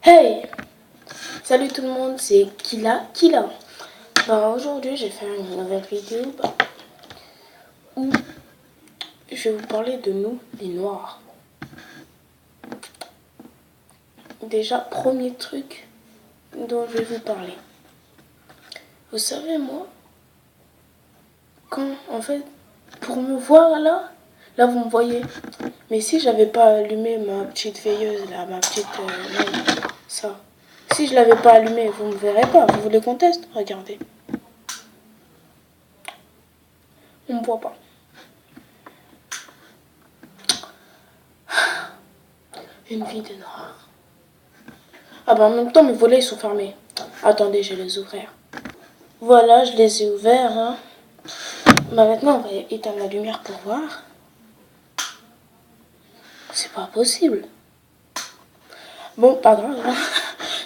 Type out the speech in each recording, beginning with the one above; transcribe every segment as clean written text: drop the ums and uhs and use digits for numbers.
Hey! Salut tout le monde, c'est Kila. Aujourd'hui, j'ai fait une nouvelle vidéo où je vais vous parler de nous, les Noirs. Déjà, premier truc dont je vais vous parler. Vous savez, moi, pour me voir là vous me voyez. Mais si j'avais pas allumé ma petite veilleuse là, ça. Si je l'avais pas allumé, vous me verrez pas. Vous voulez qu'on teste? Regardez. On me voit pas. Une vie de noir. Ah bah en même temps mes volets sont fermés. Attendez, je vais les ouvrir. Voilà, je les ai ouverts. Hein. Bah maintenant on va éteindre la lumière pour voir. C'est pas possible. Bon, pas grave. Hein.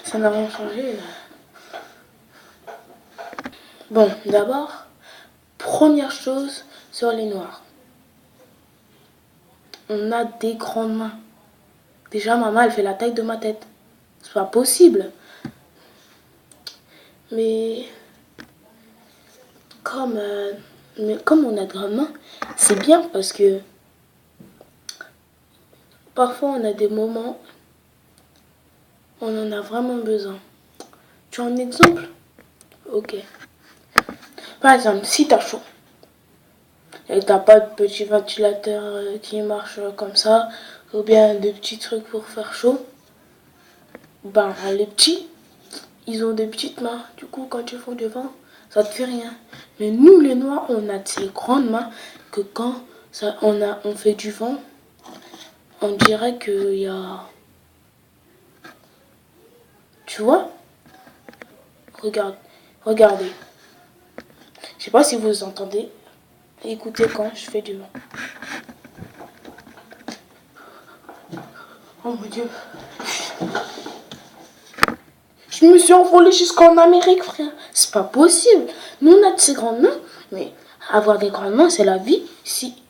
Ça n'a rien changé. Bon, d'abord, première chose sur les noirs. On a des grandes mains. Déjà ma main elle fait la taille de ma tête. C'est pas possible. Mais comme on a de grandes mains, c'est bien parce que parfois on a des moments où on en a vraiment besoin. Tu as un exemple? Ok. Par exemple, si t'as chaud et t'as pas de petit ventilateur qui marche comme ça, ou bien des petits trucs pour faire chaud, ben les petits, ils ont des petites mains. Du coup, quand tu fous du vent, ça te fait rien. Mais nous, les Noirs, on a de ces grandes mains que quand on fait du vent, on dirait qu'il y a... Tu vois? Regardez. Je sais pas si vous entendez. Écoutez quand je fais du vent. Oh mon Dieu. Je me suis envolée jusqu'en Amérique, frère. C'est pas possible. Nous, on a de ces grandes mains. Mais avoir des grandes mains, c'est la vie. Si,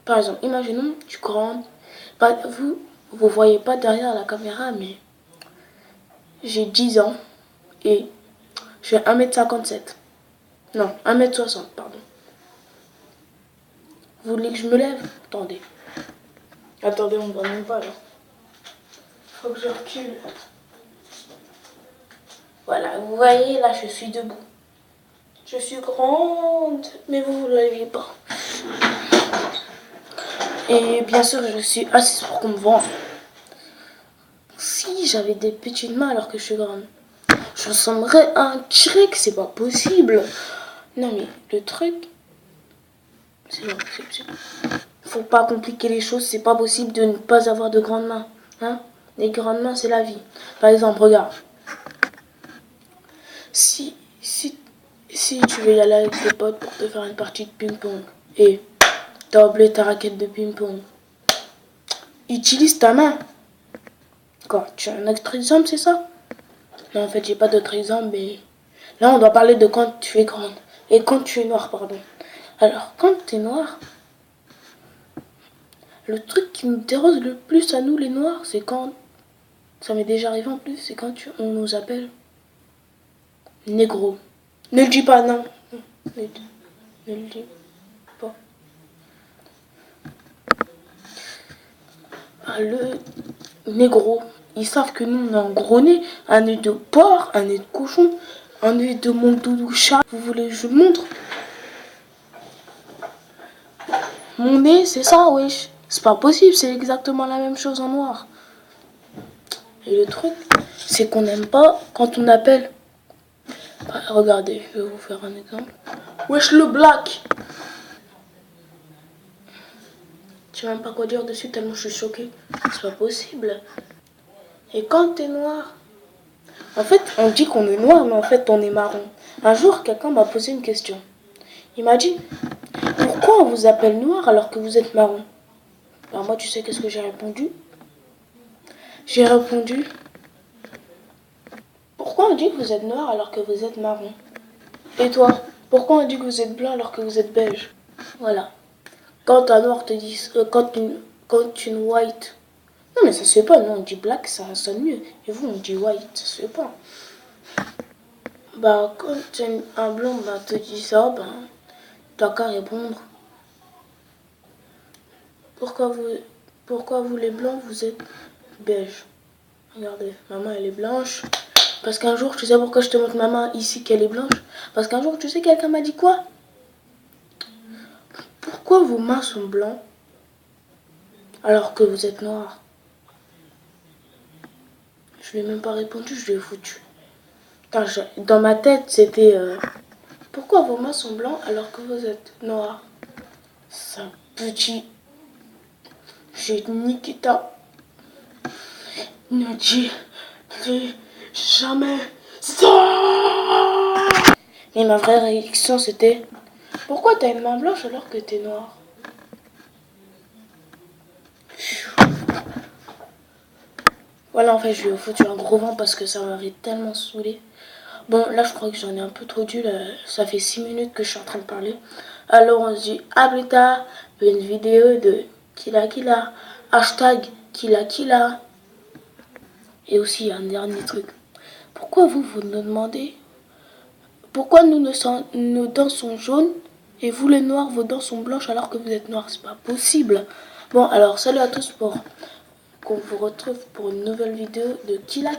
par exemple, imaginons, tu grandes. Vous voyez pas derrière la caméra, mais j'ai 10 ans et je fais 1m57. Non, 1m60, pardon. Vous voulez que je me lève? Attendez. Attendez, on ne voit même pas là. Faut que je recule. Voilà, vous voyez, là, je suis debout. Je suis grande, mais vous ne le voyez pas. Et bien sûr, je suis assise pour qu'on me voie. Si j'avais des petites mains alors que je suis grande, je ressemblerais à un T-Rex, c'est pas possible. Non mais le truc, c'est bon, faut pas compliquer les choses, c'est pas possible de ne pas avoir de grandes mains. Hein? Les grandes mains, c'est la vie. Par exemple, regarde. Si tu veux y aller avec tes potes pour te faire une partie de ping-pong et t'as oublié ta raquette de ping-pong, utilise ta main. Quoi, tu as un autre exemple, c'est ça? Non, en fait, j'ai pas d'autre exemple, mais là, on doit parler de quand tu es grande et quand tu es noire, pardon. Alors, quand tu es noire, le truc qui nous dérange le plus à nous, les noirs, c'est quand, ça m'est déjà arrivé en plus, c'est quand on nous appelle négro. Ne le dis pas, non. Ne le dis pas. Le négro, ils savent que nous, on a un gros nez, un nez de porc, un nez de cochon, un nez de mon doudou chat. Vous voulez que je vous montre? Mon nez, c'est ça, wesh. C'est pas possible, c'est exactement la même chose en noir. Et le truc, c'est qu'on n'aime pas quand on appelle. Bah, regardez, je vais vous faire un exemple. Wesh le black. Je sais même pas quoi dire dessus tellement je suis choquée. C'est pas possible. Et quand t'es noir, en fait, on dit qu'on est noir, mais en fait, on est marron. Un jour, quelqu'un m'a posé une question. Il m'a dit, pourquoi on vous appelle noir alors que vous êtes marron? Alors moi, tu sais qu'est-ce que j'ai répondu? J'ai répondu, pourquoi on dit que vous êtes noir alors que vous êtes marron? Et toi, pourquoi on dit que vous êtes blanc alors que vous êtes beige? Voilà. Quand un noir te dit, quand une white, Non mais ça se fait pas, nous on dit black, ça sonne mieux. Et vous on dit white, ça se fait pas. Bah quand un blanc te dit ça, t'as qu'à répondre. Pourquoi vous les blancs vous êtes beige? Regardez, maman elle est blanche. Parce qu'un jour, tu sais pourquoi je te montre ma main ici qu'elle est blanche? Parce qu'un jour, tu sais quelqu'un m'a dit quoi? Pourquoi vos mains sont blancs alors que vous êtes noir? Je lui ai même pas répondu, je lui ai foutu. Dans ma tête, c'était pourquoi vos mains sont blancs alors que vous êtes noir? Ça petit. J'ai niqué ta. Ne dis jamais ça. Mais ma vraie réaction c'était pourquoi t'as une main blanche alors que t'es noir? Voilà, en fait, je lui ai foutu un gros vent parce que ça m'avait tellement saoulé. Bon, là, je crois que j'en ai un peu trop dit. Là. Ça fait 6 minutes que je suis en train de parler. Alors, on se dit à plus tard. Une vidéo de Kila, hashtag Kila. Et aussi, un dernier truc. Pourquoi vous nous demandez pourquoi nos dents sont jaunes et vous, les noirs, vos dents sont blanches alors que vous êtes noirs? C'est pas possible. Bon, alors, salut à tous pour qu'on vous retrouve pour une nouvelle vidéo de Kila.